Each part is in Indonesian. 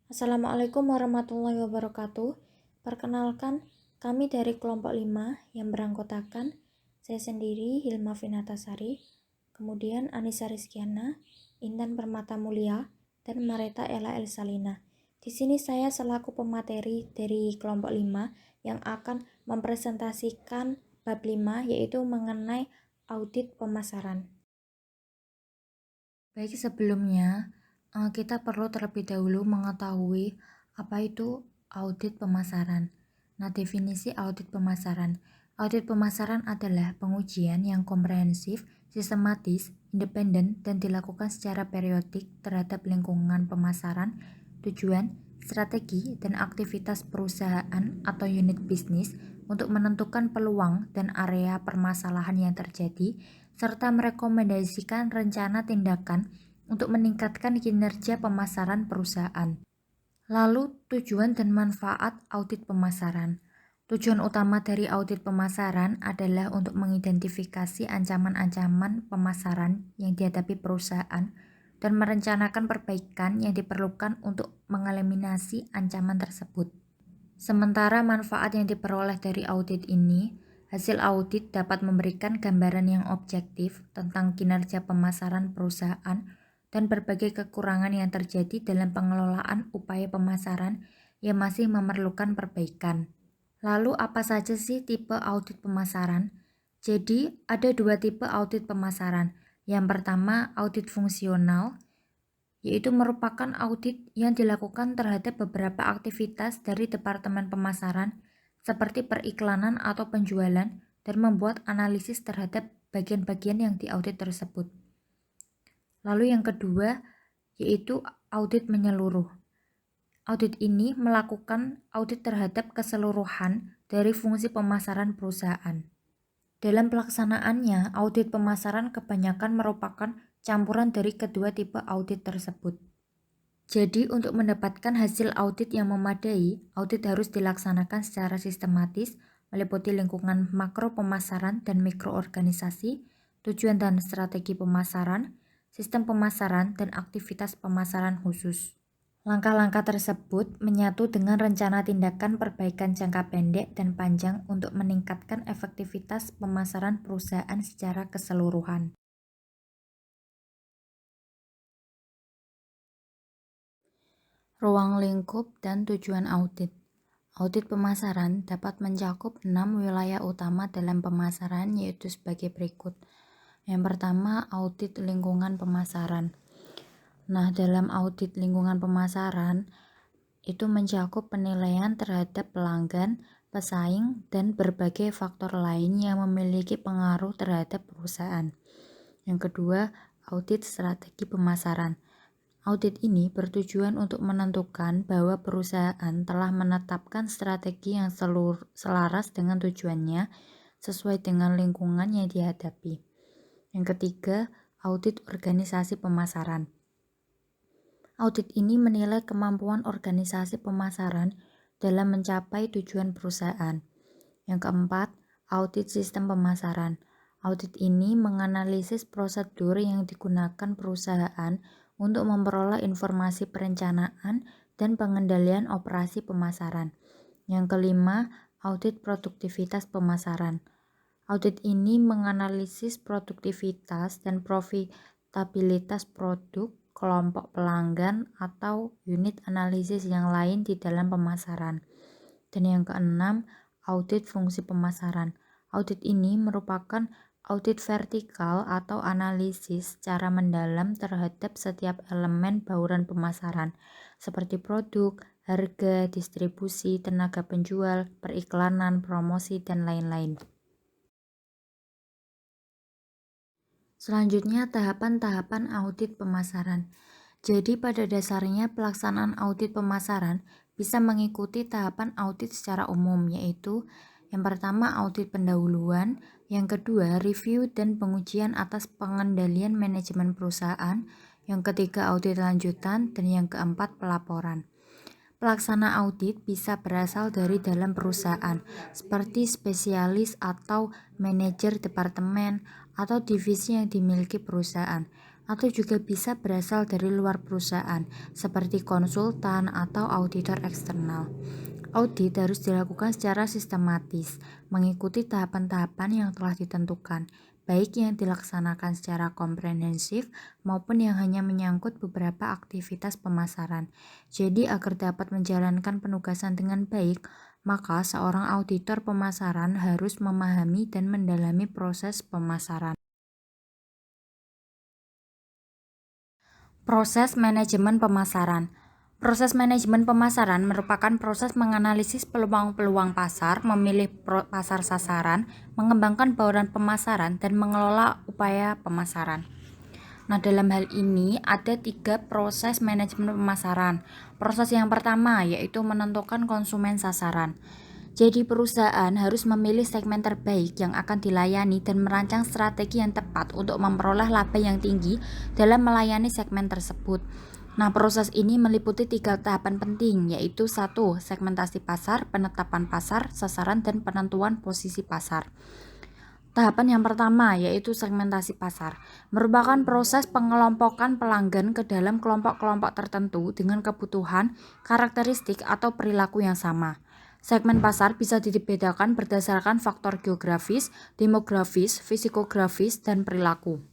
Assalamualaikum warahmatullahi wabarakatuh. Perkenalkan, kami dari kelompok 5 yang beranggotakan saya sendiri, Hilma Vinatasari, kemudian Anissa Rizkiana, Intan Permata Mulia, dan Mareta Ella Elsalina. Di sini saya selaku pemateri dari kelompok 5 yang akan mempresentasikan bab 5 yaitu mengenai audit pemasaran. Baik, sebelumnya kita perlu terlebih dahulu mengetahui apa itu audit pemasaran. Nah, definisi audit pemasaran. Audit pemasaran adalah pengujian yang komprehensif, sistematis, independen, dan dilakukan secara periodik terhadap lingkungan pemasaran, tujuan, strategi, dan aktivitas perusahaan atau unit bisnis untuk menentukan peluang dan area permasalahan yang terjadi, serta merekomendasikan rencana tindakan untuk meningkatkan kinerja pemasaran perusahaan. Lalu, tujuan dan manfaat audit pemasaran. Tujuan utama dari audit pemasaran adalah untuk mengidentifikasi ancaman-ancaman pemasaran yang dihadapi perusahaan dan merencanakan perbaikan yang diperlukan untuk mengeliminasi ancaman tersebut. Sementara manfaat yang diperoleh dari audit ini, hasil audit dapat memberikan gambaran yang objektif tentang kinerja pemasaran perusahaan dan berbagai kekurangan yang terjadi dalam pengelolaan upaya pemasaran yang masih memerlukan perbaikan. Lalu apa saja sih tipe audit pemasaran? Jadi ada dua tipe audit pemasaran. Yang pertama audit fungsional, yaitu merupakan audit yang dilakukan terhadap beberapa aktivitas dari Departemen Pemasaran seperti periklanan atau penjualan dan membuat analisis terhadap bagian-bagian yang diaudit tersebut. Lalu yang kedua yaitu audit menyeluruh. Audit ini melakukan audit terhadap keseluruhan dari fungsi pemasaran perusahaan. Dalam pelaksanaannya, audit pemasaran kebanyakan merupakan campuran dari kedua tipe audit tersebut. Jadi, untuk mendapatkan hasil audit yang memadai, audit harus dilaksanakan secara sistematis, meliputi lingkungan makro pemasaran dan mikroorganisasi, tujuan dan strategi pemasaran, sistem pemasaran, dan aktivitas pemasaran khusus. Langkah-langkah tersebut menyatu dengan rencana tindakan perbaikan jangka pendek dan panjang untuk meningkatkan efektivitas pemasaran perusahaan secara keseluruhan. Ruang lingkup dan tujuan audit. Audit pemasaran dapat mencakup 6 wilayah utama dalam pemasaran, yaitu sebagai berikut. Yang pertama, audit lingkungan pemasaran. Nah, dalam audit lingkungan pemasaran itu mencakup penilaian terhadap pelanggan, pesaing, dan berbagai faktor lain yang memiliki pengaruh terhadap perusahaan. Yang kedua, audit strategi pemasaran. Audit ini bertujuan untuk menentukan bahwa perusahaan telah menetapkan strategi yang selaras dengan tujuannya sesuai dengan lingkungan yang dihadapi. Yang ketiga, audit organisasi pemasaran. Audit ini menilai kemampuan organisasi pemasaran dalam mencapai tujuan perusahaan. Yang keempat, audit sistem pemasaran. Audit ini menganalisis prosedur yang digunakan perusahaan untuk memperoleh informasi perencanaan dan pengendalian operasi pemasaran. Yang kelima, audit produktivitas pemasaran. Audit ini menganalisis produktivitas dan profitabilitas produk, kelompok pelanggan, atau unit analisis yang lain di dalam pemasaran. Dan yang keenam, audit fungsi pemasaran. Audit ini merupakan audit vertikal atau analisis secara mendalam terhadap setiap elemen bauran pemasaran, seperti produk, harga, distribusi, tenaga penjual, periklanan, promosi, dan lain-lain. Selanjutnya, tahapan-tahapan audit pemasaran. Jadi pada dasarnya pelaksanaan audit pemasaran bisa mengikuti tahapan audit secara umum, yaitu yang pertama audit pendahuluan, yang kedua review dan pengujian atas pengendalian manajemen perusahaan, yang ketiga audit lanjutan, dan yang keempat pelaporan. Pelaksana audit bisa berasal dari dalam perusahaan, seperti spesialis atau manajer departemen atau divisi yang dimiliki perusahaan, atau juga bisa berasal dari luar perusahaan, seperti konsultan atau auditor eksternal. Audit harus dilakukan secara sistematis, mengikuti tahapan-tahapan yang telah ditentukan, baik yang dilaksanakan secara komprehensif maupun yang hanya menyangkut beberapa aktivitas pemasaran. Jadi, agar dapat menjalankan penugasan dengan baik, maka seorang auditor pemasaran harus memahami dan mendalami proses pemasaran. Proses manajemen pemasaran. Proses manajemen pemasaran merupakan proses menganalisis peluang-peluang pasar, memilih pasar sasaran, mengembangkan bauran pemasaran, dan mengelola upaya pemasaran. Nah, dalam hal ini ada 3 proses manajemen pemasaran. Proses yang pertama yaitu menentukan konsumen sasaran. Jadi perusahaan harus memilih segmen terbaik yang akan dilayani dan merancang strategi yang tepat untuk memperoleh laba yang tinggi dalam melayani segmen tersebut. Nah, proses ini meliputi 3 tahapan penting, yaitu 1. Segmentasi pasar, penetapan pasar, sasaran, dan penentuan posisi pasar. Tahapan yang pertama yaitu segmentasi pasar, merupakan proses pengelompokan pelanggan ke dalam kelompok-kelompok tertentu dengan kebutuhan, karakteristik, atau perilaku yang sama. Segmen pasar bisa dibedakan berdasarkan faktor geografis, demografis, fisikografis, dan perilaku.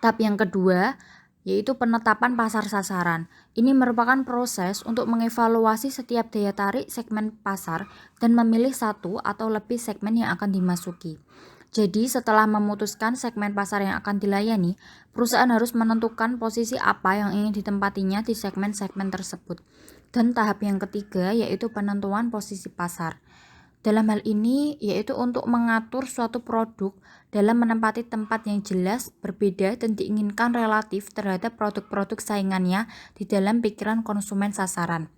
Tahap yang kedua yaitu penetapan pasar sasaran. Ini merupakan proses untuk mengevaluasi setiap daya tarik segmen pasar dan memilih satu atau lebih segmen yang akan dimasuki. Jadi setelah memutuskan segmen pasar yang akan dilayani, perusahaan harus menentukan posisi apa yang ingin ditempatinya di segmen-segmen tersebut. Dan tahap yang ketiga yaitu penentuan posisi pasar. Dalam hal ini yaitu untuk mengatur suatu produk dalam menempati tempat yang jelas, berbeda, dan diinginkan relatif terhadap produk-produk saingannya di dalam pikiran konsumen sasaran.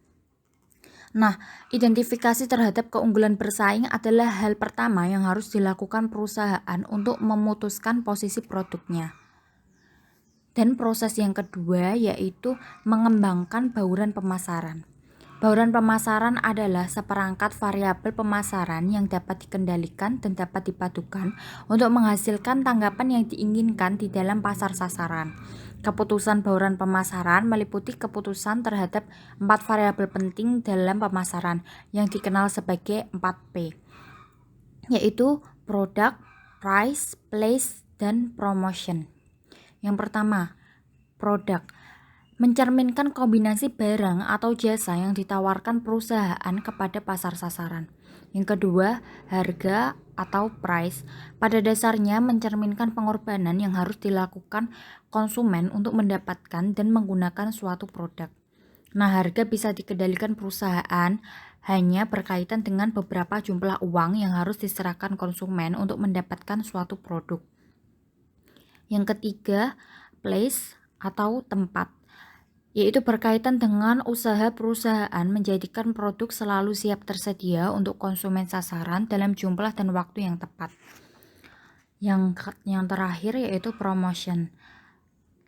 Nah, identifikasi terhadap keunggulan bersaing adalah hal pertama yang harus dilakukan perusahaan untuk memutuskan posisi produknya. Dan proses yang kedua yaitu mengembangkan bauran pemasaran. Bauran pemasaran adalah seperangkat variabel pemasaran yang dapat dikendalikan dan dapat dipadukan untuk menghasilkan tanggapan yang diinginkan di dalam pasar sasaran. Keputusan bauran pemasaran meliputi keputusan terhadap 4 variabel penting dalam pemasaran yang dikenal sebagai 4P, yaitu product, price, place, dan promotion. Yang pertama, produk. Mencerminkan kombinasi barang atau jasa yang ditawarkan perusahaan kepada pasar sasaran. Yang kedua, harga atau price. Pada dasarnya mencerminkan pengorbanan yang harus dilakukan konsumen untuk mendapatkan dan menggunakan suatu produk. Nah, harga bisa dikendalikan perusahaan hanya berkaitan dengan beberapa jumlah uang yang harus diserahkan konsumen untuk mendapatkan suatu produk. Yang ketiga, place atau tempat, yaitu berkaitan dengan usaha perusahaan menjadikan produk selalu siap tersedia untuk konsumen sasaran dalam jumlah dan waktu yang tepat. Yang terakhir yaitu promotion.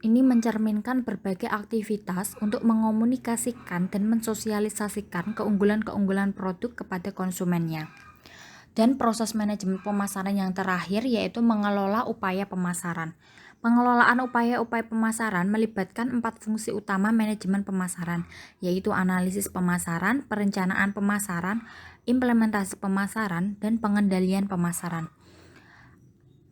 Ini mencerminkan berbagai aktivitas untuk mengomunikasikan dan mensosialisasikan keunggulan-keunggulan produk kepada konsumennya. Dan proses manajemen pemasaran yang terakhir yaitu mengelola upaya pemasaran. Pengelolaan upaya-upaya pemasaran melibatkan 4 fungsi utama manajemen pemasaran, yaitu analisis pemasaran, perencanaan pemasaran, implementasi pemasaran, dan pengendalian pemasaran.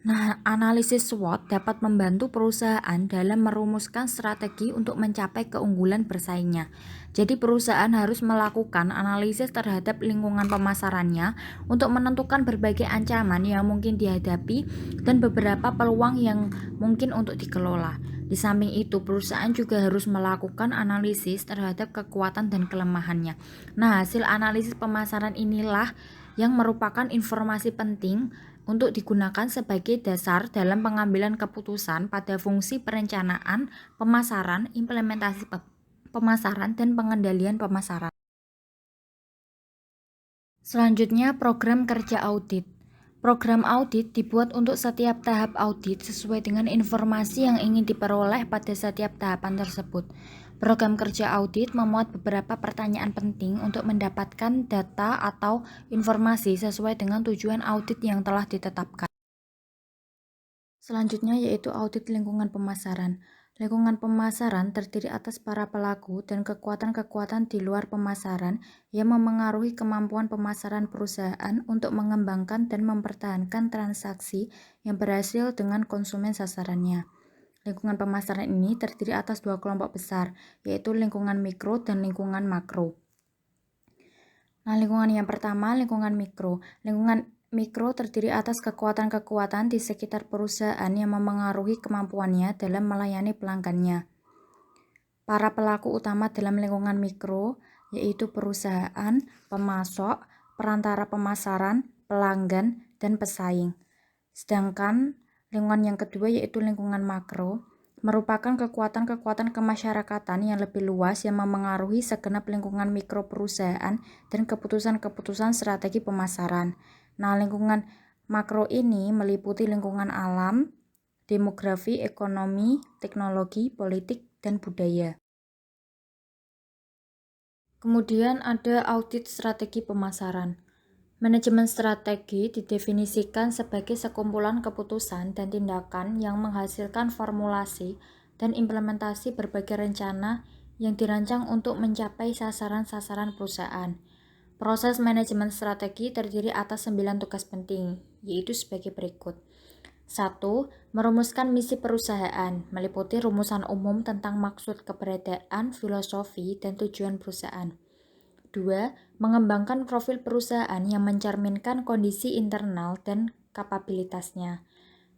Nah, analisis SWOT dapat membantu perusahaan dalam merumuskan strategi untuk mencapai keunggulan bersaingnya. Jadi perusahaan harus melakukan analisis terhadap lingkungan pemasarannya untuk menentukan berbagai ancaman yang mungkin dihadapi dan beberapa peluang yang mungkin untuk dikelola. Di samping itu, perusahaan juga harus melakukan analisis terhadap kekuatan dan kelemahannya. Nah, hasil analisis pemasaran inilah yang merupakan informasi penting untuk digunakan sebagai dasar dalam pengambilan keputusan pada fungsi perencanaan, pemasaran, implementasi pemasaran, dan pengendalian pemasaran. Selanjutnya, program kerja audit. Program audit dibuat untuk setiap tahap audit sesuai dengan informasi yang ingin diperoleh pada setiap tahapan tersebut. Program kerja audit memuat beberapa pertanyaan penting untuk mendapatkan data atau informasi sesuai dengan tujuan audit yang telah ditetapkan. Selanjutnya yaitu audit lingkungan pemasaran. Lingkungan pemasaran terdiri atas para pelaku dan kekuatan-kekuatan di luar pemasaran yang memengaruhi kemampuan pemasaran perusahaan untuk mengembangkan dan mempertahankan transaksi yang berhasil dengan konsumen sasarannya. Lingkungan pemasaran ini terdiri atas dua kelompok besar, yaitu lingkungan mikro dan lingkungan makro. Nah, lingkungan yang pertama, lingkungan mikro. Lingkungan mikro terdiri atas kekuatan-kekuatan di sekitar perusahaan yang memengaruhi kemampuannya dalam melayani pelanggannya. Para pelaku utama dalam lingkungan mikro yaitu perusahaan, pemasok, perantara pemasaran, pelanggan, dan pesaing. Sedangkan lingkungan yang kedua yaitu lingkungan makro merupakan kekuatan-kekuatan kemasyarakatan yang lebih luas yang memengaruhi segenap lingkungan mikro perusahaan dan keputusan-keputusan strategi pemasaran. Nah, lingkungan makro ini meliputi lingkungan alam, demografi, ekonomi, teknologi, politik, dan budaya. Kemudian ada audit strategi pemasaran. Manajemen strategi didefinisikan sebagai sekumpulan keputusan dan tindakan yang menghasilkan formulasi dan implementasi berbagai rencana yang dirancang untuk mencapai sasaran-sasaran perusahaan. Proses manajemen strategi terdiri atas 9 tugas penting, yaitu sebagai berikut. 1. Merumuskan misi perusahaan, meliputi rumusan umum tentang maksud keberadaan, filosofi, dan tujuan perusahaan. 2. Mengembangkan profil perusahaan yang mencerminkan kondisi internal dan kapabilitasnya.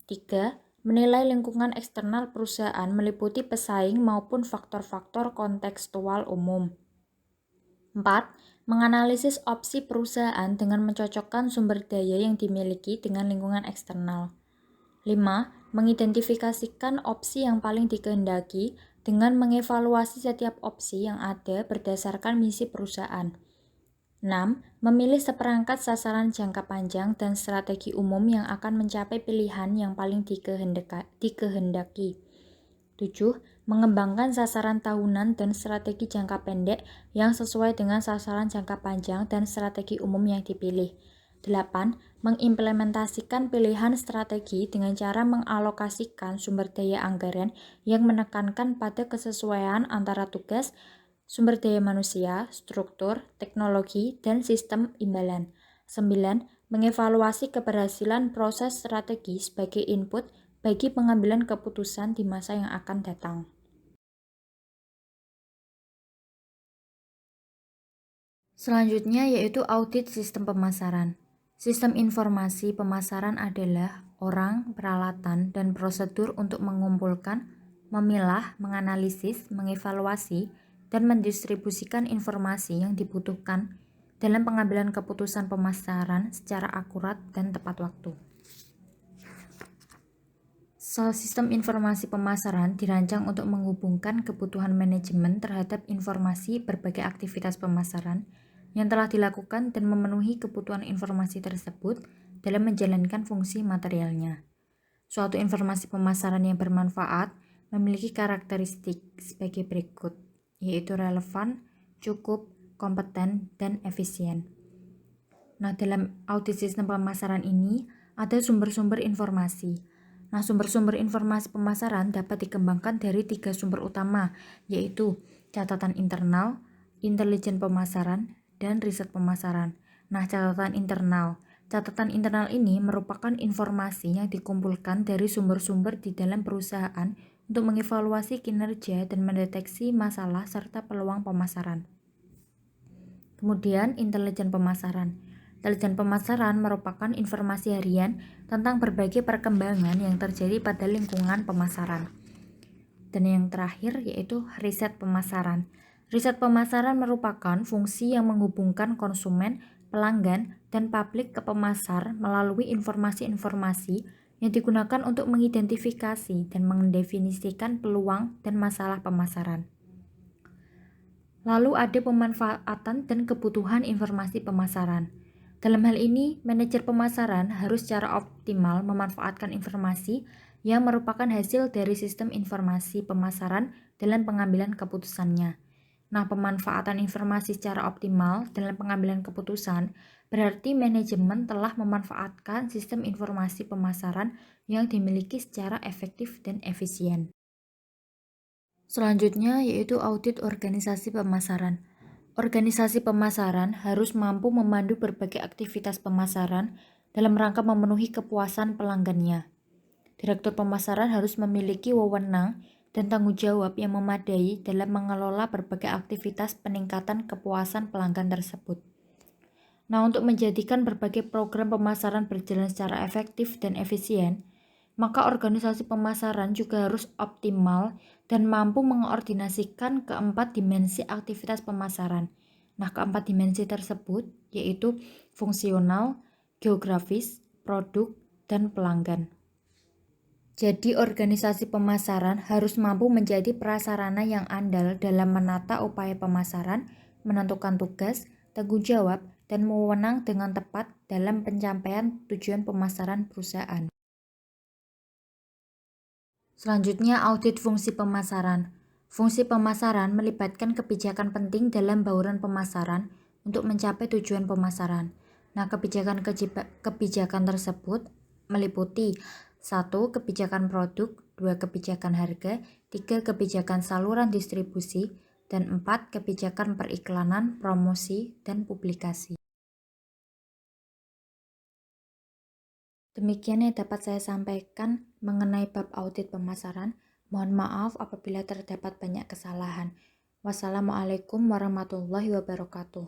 3. Menilai lingkungan eksternal perusahaan meliputi pesaing maupun faktor-faktor kontekstual umum. 4. Menganalisis opsi perusahaan dengan mencocokkan sumber daya yang dimiliki dengan lingkungan eksternal. 5. Mengidentifikasikan opsi yang paling dikehendaki dengan mengevaluasi setiap opsi yang ada berdasarkan misi perusahaan. 6. Memilih seperangkat sasaran jangka panjang dan strategi umum yang akan mencapai pilihan yang paling dikehendaki. 7. Mengembangkan sasaran tahunan dan strategi jangka pendek yang sesuai dengan sasaran jangka panjang dan strategi umum yang dipilih. 8. Mengimplementasikan pilihan strategi dengan cara mengalokasikan sumber daya anggaran yang menekankan pada kesesuaian antara tugas, sumber daya manusia, struktur, teknologi, dan sistem imbalan. 9. Mengevaluasi keberhasilan proses strategi sebagai input bagi pengambilan keputusan di masa yang akan datang. Selanjutnya yaitu audit sistem pemasaran. Sistem informasi pemasaran adalah orang, peralatan, dan prosedur untuk mengumpulkan, memilah, menganalisis, mengevaluasi, dan mendistribusikan informasi yang dibutuhkan dalam pengambilan keputusan pemasaran secara akurat dan tepat waktu. Sistem informasi pemasaran dirancang untuk menghubungkan kebutuhan manajemen terhadap informasi berbagai aktivitas pemasaran yang telah dilakukan dan memenuhi kebutuhan informasi tersebut dalam menjalankan fungsi materialnya. Suatu informasi pemasaran yang bermanfaat memiliki karakteristik sebagai berikut, yaitu relevan, cukup, kompeten, dan efisien. Nah, dalam audit sistem pemasaran ini ada sumber-sumber informasi. Nah, sumber-sumber informasi pemasaran dapat dikembangkan dari 3 sumber utama, yaitu catatan internal, intelijen pemasaran, dan riset pemasaran. Nah, catatan internal ini merupakan informasi yang dikumpulkan dari sumber-sumber di dalam perusahaan untuk mengevaluasi kinerja dan mendeteksi masalah serta peluang pemasaran. Kemudian, intelijen pemasaran. Intelijen pemasaran merupakan informasi harian tentang berbagai perkembangan yang terjadi pada lingkungan pemasaran. Dan yang terakhir yaitu riset pemasaran. Riset pemasaran merupakan fungsi yang menghubungkan konsumen, pelanggan, dan publik ke pemasar melalui informasi-informasi yang digunakan untuk mengidentifikasi dan mendefinisikan peluang dan masalah pemasaran. Lalu ada pemanfaatan dan kebutuhan informasi pemasaran. Dalam hal ini, manajer pemasaran harus secara optimal memanfaatkan informasi yang merupakan hasil dari sistem informasi pemasaran dalam pengambilan keputusannya. Nah, pemanfaatan informasi secara optimal dalam pengambilan keputusan Berarti manajemen telah memanfaatkan sistem informasi pemasaran yang dimiliki secara efektif dan efisien. Selanjutnya yaitu audit organisasi pemasaran. Organisasi pemasaran harus mampu memandu berbagai aktivitas pemasaran dalam rangka memenuhi kepuasan pelanggannya. Direktur pemasaran harus memiliki wewenang dan tanggung jawab yang memadai dalam mengelola berbagai aktivitas peningkatan kepuasan pelanggan tersebut. Nah, untuk menjadikan berbagai program pemasaran berjalan secara efektif dan efisien, maka organisasi pemasaran juga harus optimal dan mampu mengkoordinasikan keempat dimensi aktivitas pemasaran. Nah, keempat dimensi tersebut yaitu fungsional, geografis, produk, dan pelanggan. Jadi, organisasi pemasaran harus mampu menjadi prasarana yang andal dalam menata upaya pemasaran, menentukan tugas, tanggung jawab, dan wewenang dengan tepat dalam pencapaian tujuan pemasaran perusahaan. Selanjutnya, audit fungsi pemasaran. Fungsi pemasaran melibatkan kebijakan penting dalam bauran pemasaran untuk mencapai tujuan pemasaran. Nah, kebijakan tersebut meliputi 1. Kebijakan produk, 2. Kebijakan harga, 3. Kebijakan saluran distribusi, dan 4. Kebijakan periklanan, promosi, dan publikasi. Demikian yang dapat saya sampaikan mengenai bab audit pemasaran. Mohon maaf apabila terdapat banyak kesalahan. Wassalamualaikum warahmatullahi wabarakatuh.